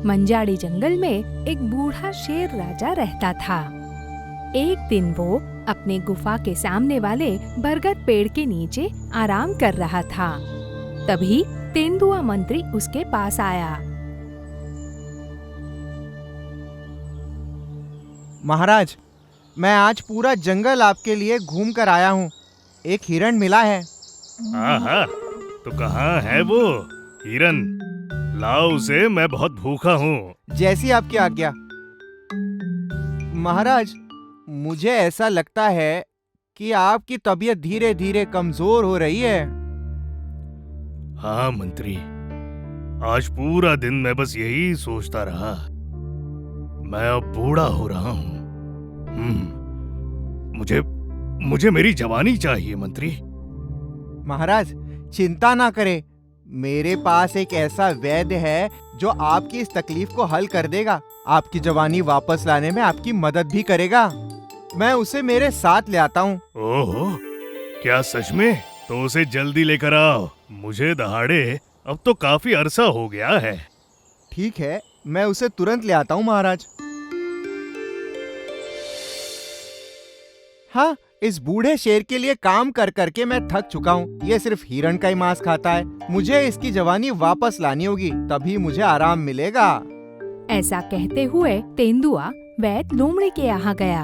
मंजाड़ी जंगल में एक बूढ़ा शेर राजा रहता था। एक दिन वो अपने गुफा के सामने वाले बरगद पेड़ के नीचे आराम कर रहा था। तभी तेंदुआ मंत्री उसके पास आया। महाराज, मैं आज पूरा जंगल आपके लिए घूम कर आया हूँ। एक हिरण मिला है। आहा, तो कहाँ है वो हिरन? लाओ उसे, मैं बहुत भूखा हूँ। जैसी आपकी आज्ञा। महाराज, मुझे ऐसा लगता है कि आपकी तबीयत धीरे धीरे कमजोर हो रही है। हाँ मंत्री, आज पूरा दिन मैं बस यही सोचता रहा। मैं अब बूढ़ा हो रहा हूँ। मुझे मेरी जवानी चाहिए मंत्री। महाराज, चिंता ना करें। मेरे पास एक ऐसा वैद्य है जो आपकी इस तकलीफ को हल कर देगा। आपकी जवानी वापस लाने में आपकी मदद भी करेगा। मैं उसे मेरे साथ ले आता हूँ। ओहो, क्या सच में? तो उसे जल्दी लेकर आओ। मुझे दहाड़े अब तो काफी अरसा हो गया है। ठीक है, मैं उसे तुरंत ले आता हूँ महाराज। हाँ, इस बूढ़े शेर के लिए काम कर करके मैं थक चुका हूँ। ये सिर्फ हिरण का ही मांस खाता है। मुझे इसकी जवानी वापस लानी होगी, तभी मुझे आराम मिलेगा। ऐसा कहते हुए तेंदुआ वैद्य लोमड़ी के यहाँ गया।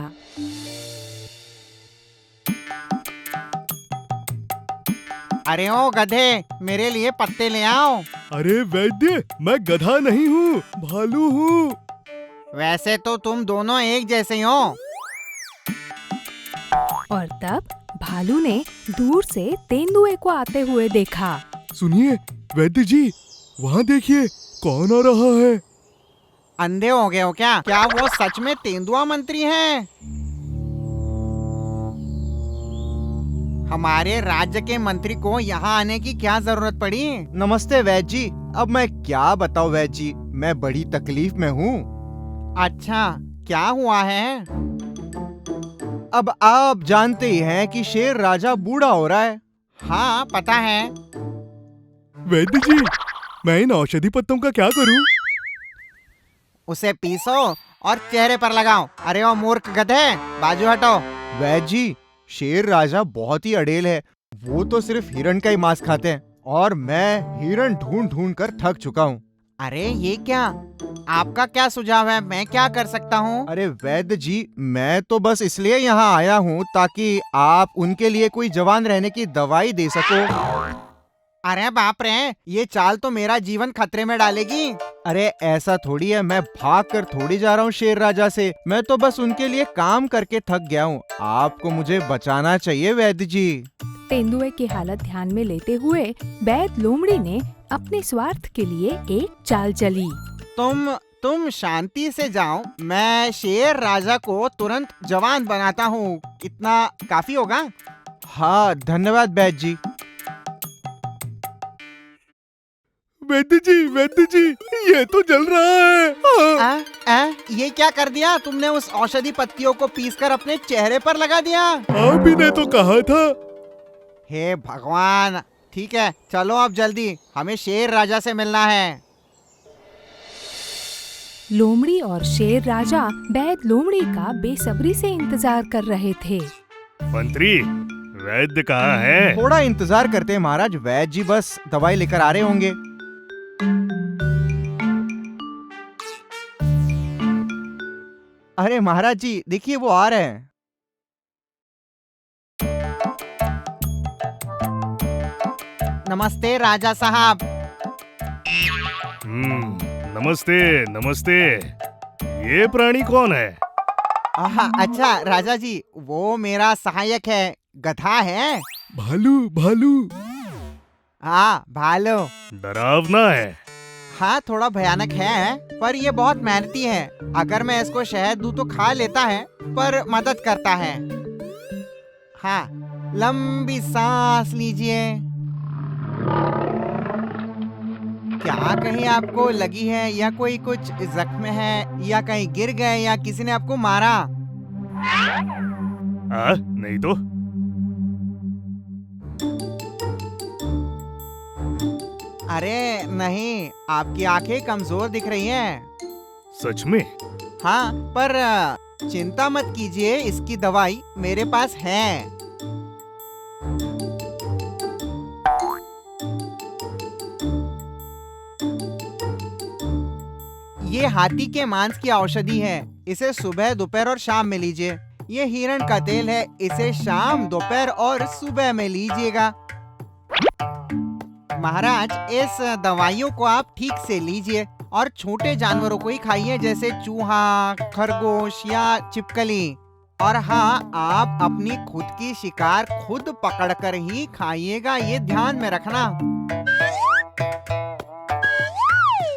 अरे ओ गधे, मेरे लिए पत्ते ले आओ। अरे वैद्य, मैं गधा नहीं हूँ, भालू हूँ। वैसे तो तुम दोनों एक जैसे ही हो। और तब भालू ने दूर से तेंदुए को आते हुए देखा। सुनिए वैद्य जी, वहाँ देखिए, कौन आ रहा है? अंधे हो गए हो क्या? क्या वो सच में तेंदुआ मंत्री हैं? हमारे राज्य के मंत्री को यहाँ आने की क्या जरूरत पड़ी? नमस्ते वैद्य जी। अब मैं क्या बताऊं वैद्य जी, मैं बड़ी तकलीफ में हूँ। अच्छा, क्या हुआ है? अब आप जानते ही हैं कि शेर राजा बूढ़ा हो रहा है। हाँ, पता है। वैद्य जी, मैं इन औषधि पत्तों का क्या करूँ? उसे पीसो और चेहरे पर लगाओ। अरे ओ मूर्ख गधे, बाजू हटो। वैद्य जी, शेर राजा बहुत ही अड़ेल है। वो तो सिर्फ हिरण का ही मांस खाते हैं और मैं हिरण ढूंढ ढूंढ कर थक चुका हूँ। अरे ये क्या? आपका क्या सुझाव है? मैं क्या कर सकता हूँ? अरे वैद्य जी, मैं तो बस इसलिए यहाँ आया हूँ ताकि आप उनके लिए कोई जवान रहने की दवाई दे सको। अरे बाप रे, ये चाल तो मेरा जीवन खतरे में डालेगी। अरे ऐसा थोड़ी है, मैं भाग कर थोड़ी जा रहा हूँ शेर राजा से। मैं तो बस उनके लिए काम करके थक गया हूँ। आपको मुझे बचाना चाहिए वैद्य जी। तेंदुए की हालत ध्यान में लेते हुए वैद्य लोमड़ी ने अपने स्वार्थ के लिए एक चाल चली। तुम शांति से जाओ। मैं शेर राजा को तुरंत जवान बनाता हूँ। इतना काफी होगा? हाँ, धन्यवाद वैद्य जी। वैद्य जी, ये तो जल रहा है। ये क्या कर दिया तुमने? उस औषधि पत्तियों को पीसकर अपने चेहरे पर लगा दिया। आप ही ने तो कहा था। हे भगवान, ठीक है, चलो अब जल्दी, हमें शेर राजा से मिलना है। लोमड़ी और शेर राजा वैद्य लोमड़ी का बेसब्री से इंतजार कर रहे थे। मंत्री, वैद्य कहाँ है? थोड़ा इंतजार करते हैं महाराज, वैद्य जी बस दवाई लेकर आ रहे होंगे। अरे महाराज जी, देखिए वो आ रहे हैं। नमस्ते राजा साहब। नमस्ते नमस्ते। ये प्राणी कौन है? अच्छा राजा जी, वो मेरा सहायक है, गधा है। भालू। हाँ, भालू। डरावना है। हाँ, थोड़ा भयानक है, पर ये बहुत मेहनती है। अगर मैं इसको शहद दूं तो खा लेता है, पर मदद करता है। हाँ, लंबी सांस लीजिए। क्या कहीं आपको लगी है या कोई कुछ जख्म है, या कहीं गिर गए, या किसी ने आपको मारा? नहीं तो। अरे नहीं, आपकी आंखें कमजोर दिख रही हैं। सच में? हाँ, पर चिंता मत कीजिए, इसकी दवाई मेरे पास है। ये हाथी के मांस की औषधि है। इसे सुबह, दोपहर और शाम में लीजिए। ये हिरण का तेल है। इसे शाम, दोपहर और सुबह में लीजिएगा। महाराज, इस दवाइयों को आप ठीक से लीजिए और छोटे जानवरों को ही खाइए, जैसे चूहा, खरगोश या छिपकली। और हाँ, आप अपनी खुद की शिकार खुद पकड़कर ही खाइएगा, ये ध्यान में रखना।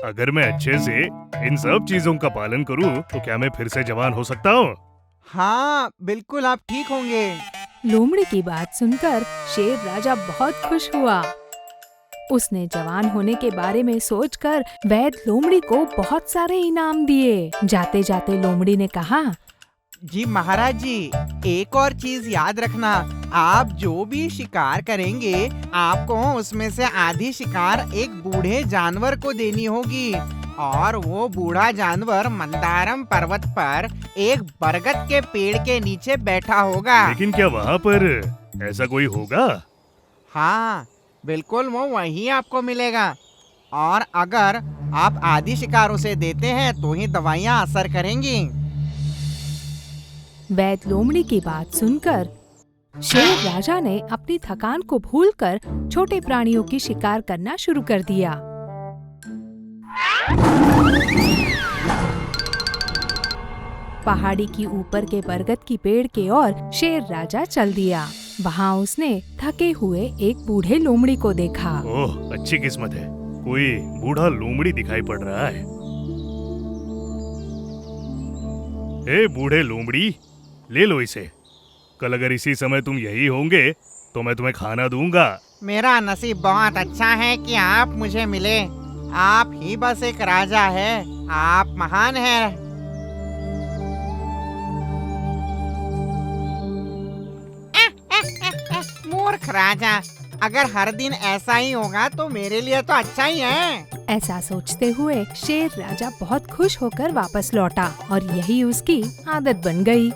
अगर मैं अच्छे से इन सब चीजों का पालन करूं, तो क्या मैं फिर से जवान हो सकता हूँ? हाँ, बिल्कुल आप ठीक होंगे। लोमड़ी की बात सुनकर शेर राजा बहुत खुश हुआ। उसने जवान होने के बारे में सोचकर वैद्य लोमड़ी को बहुत सारे इनाम दिए। जाते जाते लोमड़ी ने कहा, जी महाराज जी, एक और चीज याद रखना, आप जो भी शिकार करेंगे, आपको उसमें से आधी शिकार एक बूढ़े जानवर को देनी होगी। और वो बूढ़ा जानवर मंदारम पर्वत पर एक बरगद के पेड़ के नीचे बैठा होगा। लेकिन क्या वहाँ पर ऐसा कोई होगा? हाँ, बिल्कुल वो वहीं आपको मिलेगा। और अगर आप आधी शिकार उसे देते हैं तो ही दवाइयाँ असर करेंगी। वैद्य लोमड़ी की बात सुनकर शेर राजा ने अपनी थकान को भूलकर छोटे प्राणियों की शिकार करना शुरू कर दिया। पहाड़ी की ऊपर के बरगद की पेड़ के ओर शेर राजा चल दिया। वहाँ उसने थके हुए एक बूढ़े लोमड़ी को देखा। ओह, अच्छी किस्मत है, कोई बूढ़ा लोमड़ी दिखाई पड़ रहा है। ए बूढ़े लोमड़ी, ले लो इसे। कल अगर इसी समय तुम यही होंगे तो मैं तुम्हें खाना दूंगा। मेरा नसीब बहुत अच्छा है कि आप मुझे मिले। आप ही बस एक राजा है। आप महान हैं। मूर्ख राजा, अगर हर दिन ऐसा ही होगा तो मेरे लिए तो अच्छा ही है। ऐसा सोचते हुए शेर राजा बहुत खुश होकर वापस लौटा और यही उसकी आदत बन गई।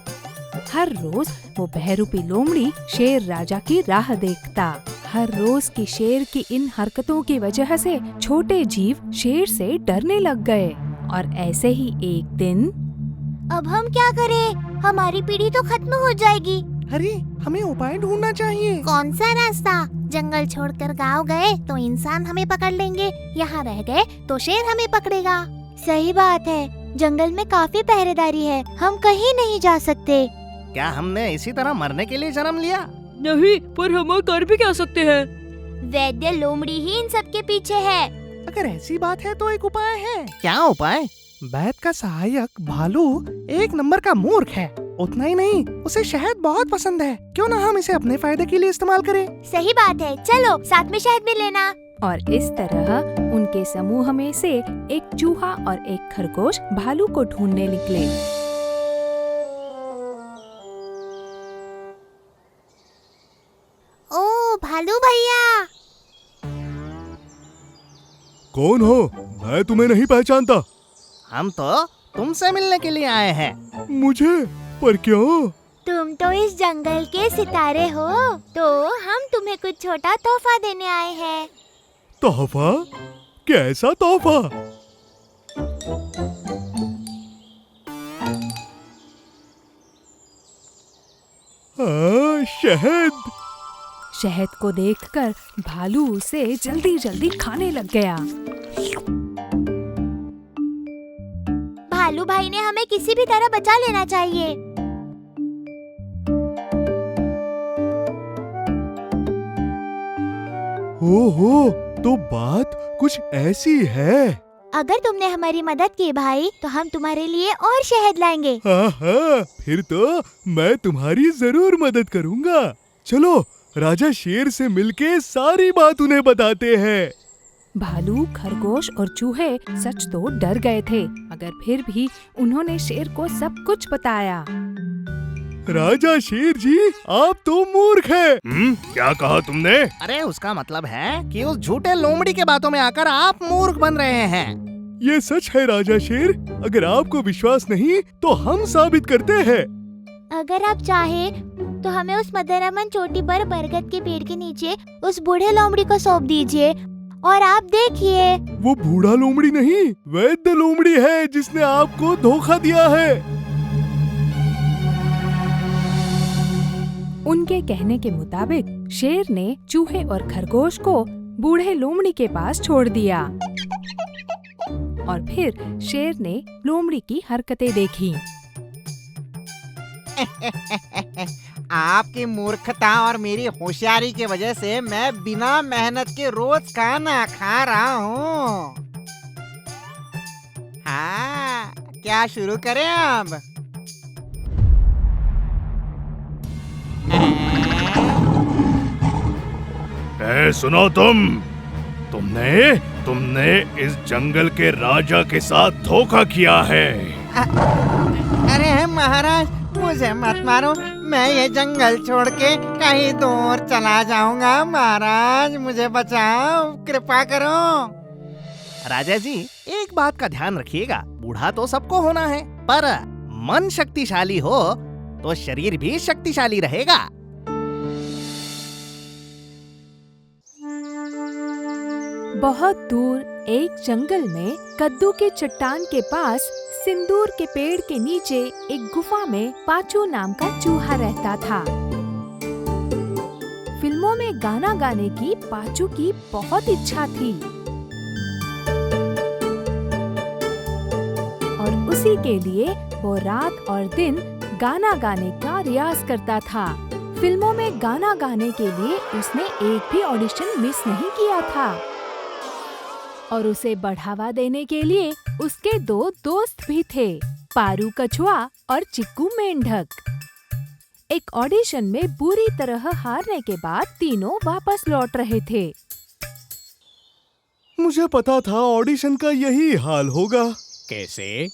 हर रोज वो बहरूपी लोमड़ी शेर राजा की राह देखता। हर रोज की शेर की इन हरकतों की वजह से छोटे जीव शेर से डरने लग गए। और ऐसे ही एक दिन, अब हम क्या करें? हमारी पीढ़ी तो खत्म हो जाएगी। अरे, हमें उपाय ढूंढना चाहिए। कौन सा रास्ता? जंगल छोड़कर गांव गए तो इंसान हमें पकड़ लेंगे, यहाँ रह गए तो शेर हमें पकड़ेगा। सही बात है, जंगल में काफी पहरेदारी है, हम कहीं नहीं जा सकते। क्या हमने इसी तरह मरने के लिए जन्म लिया? नहीं, पर हम कर भी क्या सकते हैं? वैद्य लोमड़ी ही इन सब के पीछे है। अगर ऐसी बात है तो एक उपाय है। क्या उपाय? वैद्य का सहायक भालू एक नंबर का मूर्ख है। उतना ही नहीं, उसे शहद बहुत पसंद है। क्यों ना हम इसे अपने फायदे के लिए इस्तेमाल करें? सही बात है, चलो साथ में शहद भी लेना। और इस तरह उनके समूह में से एक चूहा और एक खरगोश भालू को ढूंढने निकले। ओ भालू भैया! कौन हो? मैं तुम्हें नहीं पहचानता। हम तो तुमसे मिलने के लिए आए हैं। मुझे? पर क्यों? तुम तो इस जंगल के सितारे हो, तो हम तुम्हें कुछ छोटा तोहफा देने आए हैं। तोहफा? कैसा तोहफा? हाँ, शहद। शहद को देखकर भालू उसे जल्दी जल्दी खाने लग गया। भालू भाई ने हमें किसी भी तरह बचा लेना चाहिए। ओहो, तो बात कुछ ऐसी है। अगर तुमने हमारी मदद की भाई, तो हम तुम्हारे लिए और शहद लाएंगे। हाँ हाँ, फिर तो मैं तुम्हारी जरूर मदद करूँगा। चलो राजा शेर से मिलके सारी बात उन्हें बताते हैं। भालू, खरगोश और चूहे सच तो डर गए थे, मगर फिर भी उन्होंने शेर को सब कुछ बताया। राजा शेर जी, आप तो मूर्ख हैं। क्या कहा तुमने? अरे उसका मतलब है कि उस झूठे लोमड़ी के बातों में आकर आप मूर्ख बन रहे हैं। ये सच है राजा शेर। अगर आपको विश्वास नहीं तो हम साबित करते हैं। अगर आप चाहे तो हमें उस मदनमन चोटी पर बरगद के पेड़ के नीचे उस बूढ़े लोमड़ी को सौंप दीजिए और आप देखिए। वो बूढ़ा लोमड़ी नहीं, वैद्य लोमड़ी है जिसने आपको धोखा दिया है। उनके कहने के मुताबिक शेर ने चूहे और खरगोश को बूढ़े लोमड़ी के पास छोड़ दिया और फिर शेर ने लोमड़ी की हरकतें देखी। आपकी मूर्खता और मेरी होशियारी की वजह से मैं बिना मेहनत के रोज खाना खा रहा हूँ। हाँ, क्या शुरू करें अब? सुनो तुमने इस जंगल के राजा के साथ धोखा किया है। अरे महाराज, मुझे मत मारो। मैं ये जंगल छोड़ के कहीं दूर चला जाऊंगा। महाराज मुझे बचाओ, कृपा करो। राजा जी, एक बात का ध्यान रखिएगा, बूढ़ा तो सबको होना है, पर मन शक्तिशाली हो तो शरीर भी शक्तिशाली रहेगा। बहुत दूर एक जंगल में कद्दू के चट्टान के पास सिंदूर के पेड़ के नीचे एक गुफा में पाचू नाम का चूहा रहता था। फिल्मों में गाना गाने की पाचू की बहुत इच्छा थी और उसी के लिए वो रात और दिन गाना गाने का रियाज करता था। फिल्मों में गाना गाने के लिए उसने एक भी ऑडिशन मिस नहीं किया था और उसे बढ़ावा देने के लिए उसके दो दोस्त भी थे, पारू कछुआ और चिक्कू मेंढक। एक ऑडिशन में बुरी तरह हारने के बाद तीनों वापस लौट रहे थे। मुझे पता था ऑडिशन का यही हाल होगा। कैसे?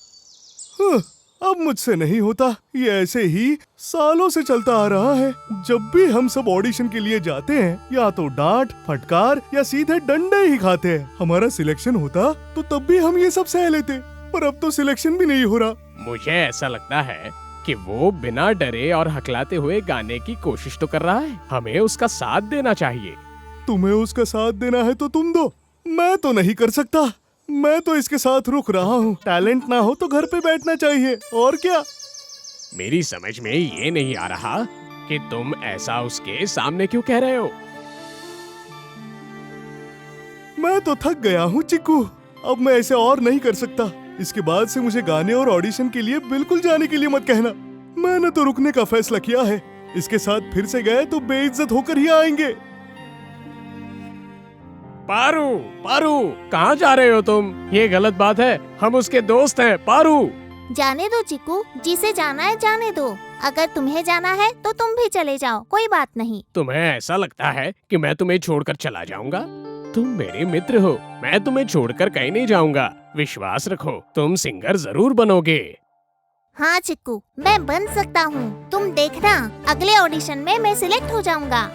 अब मुझसे नहीं होता। ये ऐसे ही सालों से चलता आ रहा है। जब भी हम सब ऑडिशन के लिए जाते हैं, या तो डांट, फटकार या सीधे डंडे ही खाते हैं। हमारा सिलेक्शन होता तो तब भी हम ये सब सह लेते, पर अब तो सिलेक्शन भी नहीं हो रहा। मुझे ऐसा लगता है कि वो बिना डरे और हकलाते हुए गाने की कोशिश तो कर रहा है। हमें उसका साथ देना चाहिए। तुम्हें उसका साथ देना है तो तुम दो, मैं तो नहीं कर सकता। मैं तो इसके साथ रुक रहा हूँ। टैलेंट ना हो तो घर पे बैठना चाहिए, और क्या। मेरी समझ में ये नहीं आ रहा कि तुम ऐसा उसके सामने क्यों कह रहे हो। मैं तो थक गया हूँ चिक्कू, अब मैं ऐसे और नहीं कर सकता। इसके बाद से मुझे गाने और ऑडिशन के लिए बिल्कुल जाने के लिए मत कहना। मैंने तो रुकने का फैसला किया है। इसके साथ फिर से गए तो बेइज्जत होकर ही आएंगे। पारू, पारू, कहाँ जा रहे हो तुम? ये गलत बात है। हम उसके दोस्त हैं। पारू, जाने दो चिक्कू, जिसे जाना है जाने दो। अगर तुम्हें जाना है तो तुम भी चले जाओ, कोई बात नहीं। तुम्हें ऐसा लगता है कि मैं तुम्हें छोड़कर चला जाऊंगा? तुम मेरे मित्र हो, मैं तुम्हें छोड़कर कहीं नहीं जाऊंगा। विश्वास रखो, तुम सिंगर जरूर बनोगे। हाँ चिक्कू, मैं बन सकता हूँ। तुम देखना, अगले ऑडिशन में मैं सिलेक्ट हो जाऊंगा।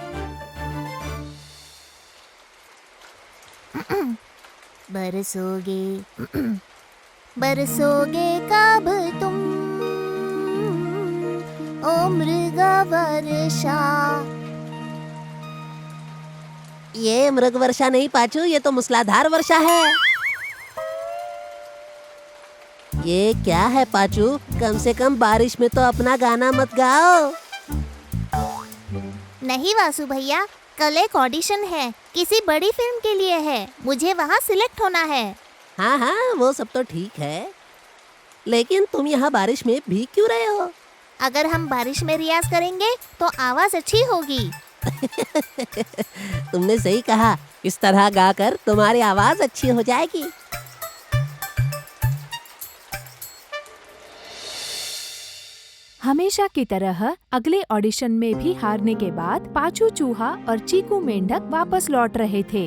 बरसोगे बरसोगे कब तुम, ओ मृग वर्षा। ये मृग वर्षा नहीं पाचू, ये तो मूसलाधार वर्षा है। ये क्या है पाचू? कम से कम बारिश में तो अपना गाना मत गाओ। नहीं वासु भैया, कल एक ऑडिशन है, किसी बड़ी फिल्म के लिए है। मुझे वहाँ सिलेक्ट होना है। हाँ हाँ, वो सब तो ठीक है, लेकिन तुम यहाँ बारिश में भीग क्यों रहे हो? अगर हम बारिश में रियाज करेंगे तो आवाज अच्छी होगी। तुमने सही कहा, इस तरह गाकर तुम्हारी आवाज अच्छी हो जाएगी। हमेशा की तरह अगले ऑडिशन में भी हारने के बाद पाचू चूहा और चीकू मेंढक वापस लौट रहे थे।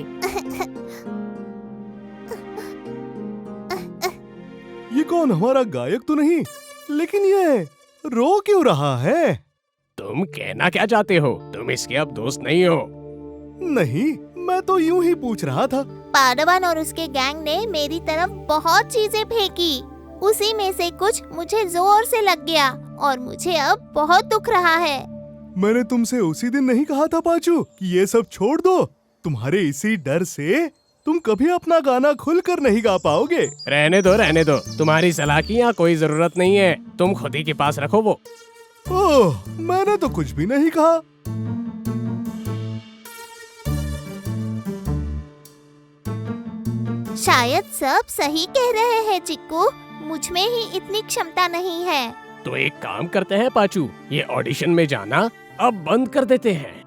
ये कौन, हमारा गायक तो नहीं, लेकिन ये रो क्यों रहा है? तुम कहना क्या चाहते हो? तुम इसके अब दोस्त नहीं हो। नहीं, मैं तो यूं ही पूछ रहा था। पांडवन और उसके गैंग ने मेरी तरफ बहुत चीजें फेंकी। उसी में से कुछ मुझे जोर से लग गया और मुझे अब बहुत दुख रहा है। मैंने तुमसे उसी दिन नहीं कहा था पाचू कि ये सब छोड़ दो? तुम्हारे इसी डर से तुम कभी अपना गाना खुलकर नहीं गा पाओगे। रहने दो। तुम्हारी सलाह की यहाँ कोई जरूरत नहीं है। तुम खुद ही के पास रखो वो। ओह, मैंने तो कुछ भी नहीं कहा। शायद सब सही कह रहे हैं चिक्कू, मुझ में ही इतनी क्षमता नहीं है। तो एक काम करते हैं पाचू, ये ऑडिशन में जाना अब बंद कर देते हैं।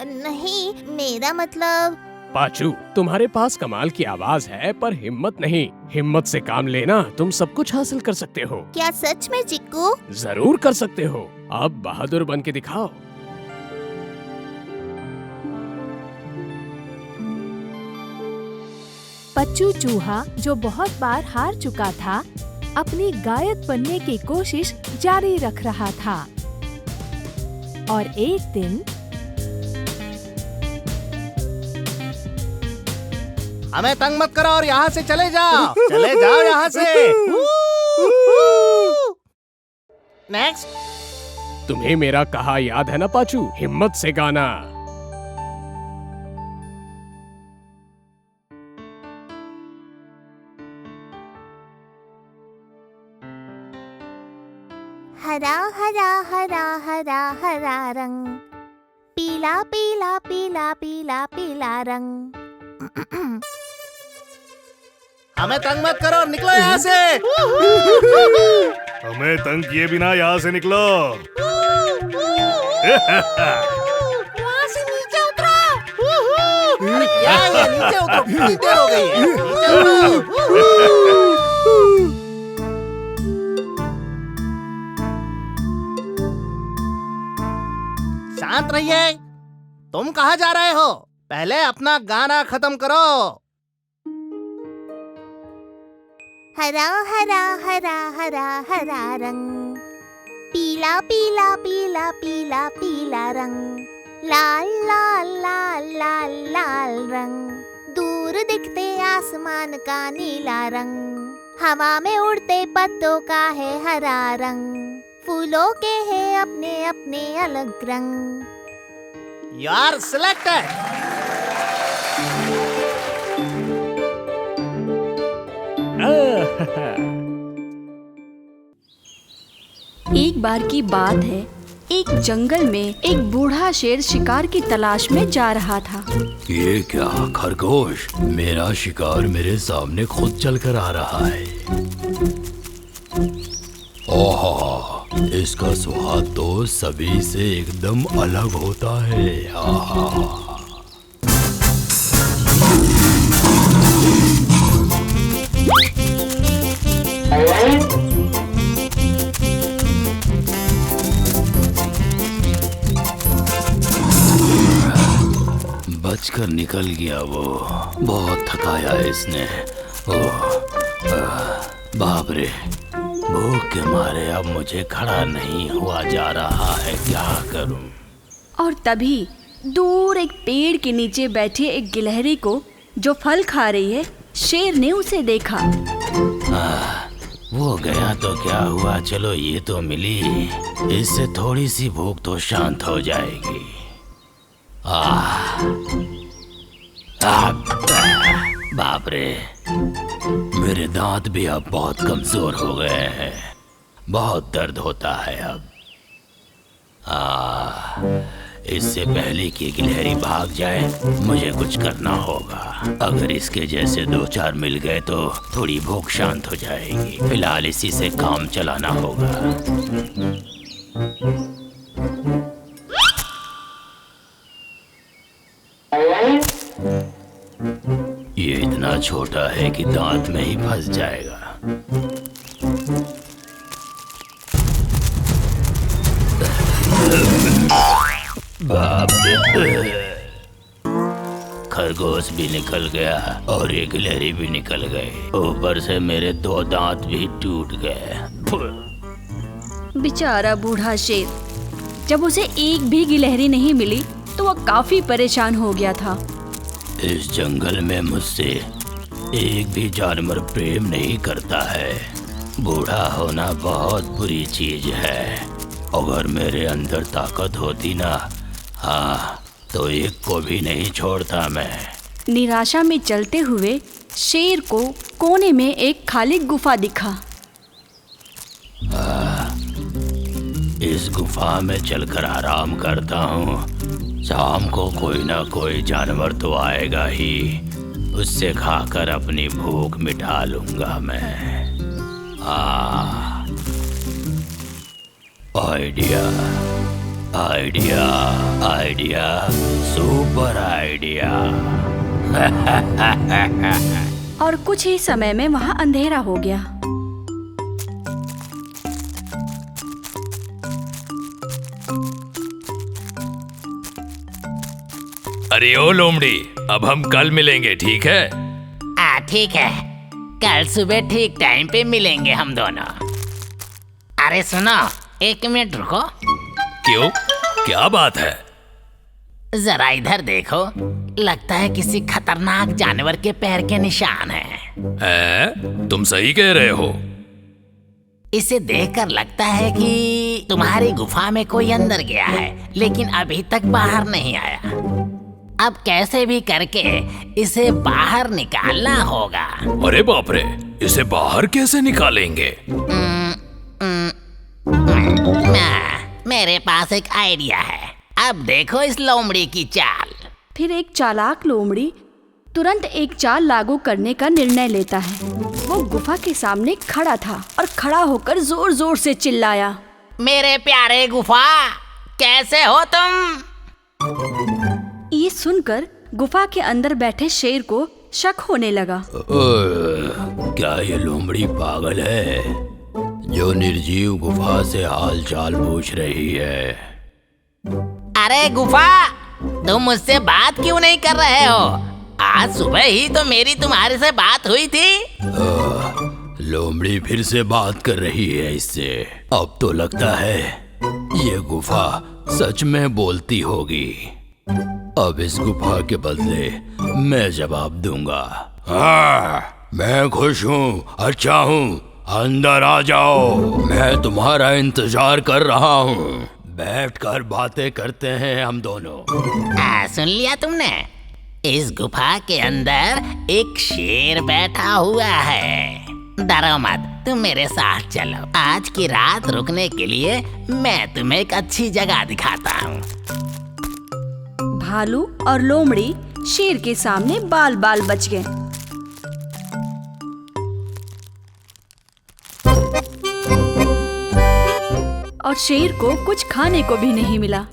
नहीं, मेरा मतलब। पाचू, तुम्हारे पास कमाल की आवाज है पर हिम्मत नहीं। हिम्मत से काम लेना, तुम सब कुछ हासिल कर सकते हो। क्या सच में चिक्कू? जरूर कर सकते हो। अब बहादुर बन के दिखाओ। पच्चू चूहा, जो बहुत बार हार चुका था, अपनी गायक बनने की कोशिश जारी रख रहा था। और एक दिन हमें तंग मत करो और यहाँ से चले जाओ। चले जाओ यहाँ से। नेक्स्ट। तुम्हें मेरा कहा याद है ना पाचू? हिम्मत से गाना। हरा हरा हरा हरा हरा रंग, पीला पीला पीला पीला पीला रंग। हमें तंग मत करो, निकलो यहाँ से। हमें तंग किए बिना यहाँ से निकलो। वहाँ से नीचे उतरो। अरे क्या है ये? नीचे उतरो, कितनी देर हो गई है? नीचे उतरो। शांत रहिए। तुम कहाँ जा रहे हो? पहले अपना गाना खत्म करो। हरा हरा हरा हरा हरा रंग, पीला पीला पीला पीला पीला रंग, लाल लाल लाल लाल लाल रंग, दूर दिखते आसमान का नीला रंग, हवा में उड़ते पत्तों का है हरा रंग, फूलों के है अपने अपने अलग रंग। You are selected. एक बार की बात है, एक जंगल में एक बूढ़ा शेर शिकार की तलाश में जा रहा था। ये क्या खरगोश, मेरा शिकार मेरे सामने खुद चल कर आ रहा है। ओह, इसका स्वाद तो सभी से एकदम अलग होता है। आहा। बचकर निकल गया वो, बहुत थकाया इसने। ओह, बाप रे, भूख के मारे अब मुझे खड़ा नहीं हुआ जा रहा है, क्या करूं? और तभी दूर एक पेड़ के नीचे बैठे एक गिलहरी को, जो फल खा रही है, शेर ने उसे देखा। वो गया तो क्या हुआ, चलो ये तो मिली, इससे थोड़ी सी भूख तो शांत हो जाएगी। बाप रे, मेरे दांत भी अब बहुत कमजोर हो गए हैं, बहुत दर्द होता है अब। इससे पहले कि गिलहरी भाग जाए, मुझे कुछ करना होगा। अगर इसके जैसे 2-4 मिल गए तो थोड़ी भूख शांत हो जाएगी। फिलहाल इसी से काम चलाना होगा। ये इतना छोटा है कि दांत में ही फंस जाएगा। बाप रे, खरगोश भी निकल गया और ये गिलहरी भी निकल गई, ऊपर से मेरे 2 दांत भी टूट गए। बेचारा बूढ़ा शेर, जब उसे एक भी गिलहरी नहीं मिली तो वह काफी परेशान हो गया था। इस जंगल में मुझसे एक भी जानवर प्रेम नहीं करता है। बूढ़ा होना बहुत बुरी चीज है। अगर मेरे अंदर ताकत होती ना, हाँ, तो एक को भी नहीं छोड़ता मैं। निराशा में चलते हुए शेर को कोने में एक खाली गुफा दिखा। इस गुफा में चलकर आराम करता हूँ। शाम को कोई ना कोई जानवर तो आएगा ही, उससे खाकर अपनी भूख मिटा लूंगा मैं। Idea, idea, idea, super idea. और कुछ ही समय में वहाँ अंधेरा हो गया। अरे ओ लोमड़ी, अब हम कल मिलेंगे, ठीक है? ठीक है, कल सुबह ठीक टाइम पे मिलेंगे हम दोनों। अरे सुनो, 1 मिनट रुको। क्यों, क्या बात है? जरा इधर देखो, लगता है किसी खतरनाक जानवर के पैर के निशान हैं। तुम सही कह रहे हो। इसे देखकर लगता है कि तुम्हारी गुफा में कोई अंदर गया है, लेकिन अभी तक बाहर नहीं आया। अब कैसे भी करके इसे बाहर निकालना होगा। अरे बाप रे, इसे बाहर कैसे निकालेंगे? मेरे पास एक आइडिया है। अब देखो इस लोमड़ी की चाल। फिर एक चालाक लोमड़ी तुरंत एक चाल लागू करने का निर्णय लेता है। वो गुफा के सामने खड़ा था और खड़ा होकर जोर जोर से चिल्लाया, मेरे प्यारे गुफा, कैसे हो तुम? ये सुनकर गुफा के अंदर बैठे शेर को शक होने लगा। क्या ये लोमड़ी पागल है जो निर्जीव गुफा से हाल चाल पूछ रही है? अरे गुफा, तुम मुझसे बात क्यों नहीं कर रहे हो? आज सुबह ही तो मेरी तुम्हारे से बात हुई थी। लोमड़ी फिर से बात कर रही है इससे। अब तो लगता है ये गुफा सच में बोलती होगी। अब इस गुफा के बदले मैं जवाब दूंगा। हाँ, मैं खुश हूँ, अच्छा हूँ, अंदर आ जाओ, मैं तुम्हारा इंतजार कर रहा हूँ। बैठकर बातें करते हैं हम दोनों। सुन लिया तुमने? इस गुफा के अंदर एक शेर बैठा हुआ है। डरो मत, तुम मेरे साथ चलो। आज की रात रुकने के लिए मैं तुम्हें एक अच्छी जगह दिखाता हूँ। भालू और लोमड़ी शेर के सामने बाल बाल बच गए। और शेर को कुछ खाने को भी नहीं मिला।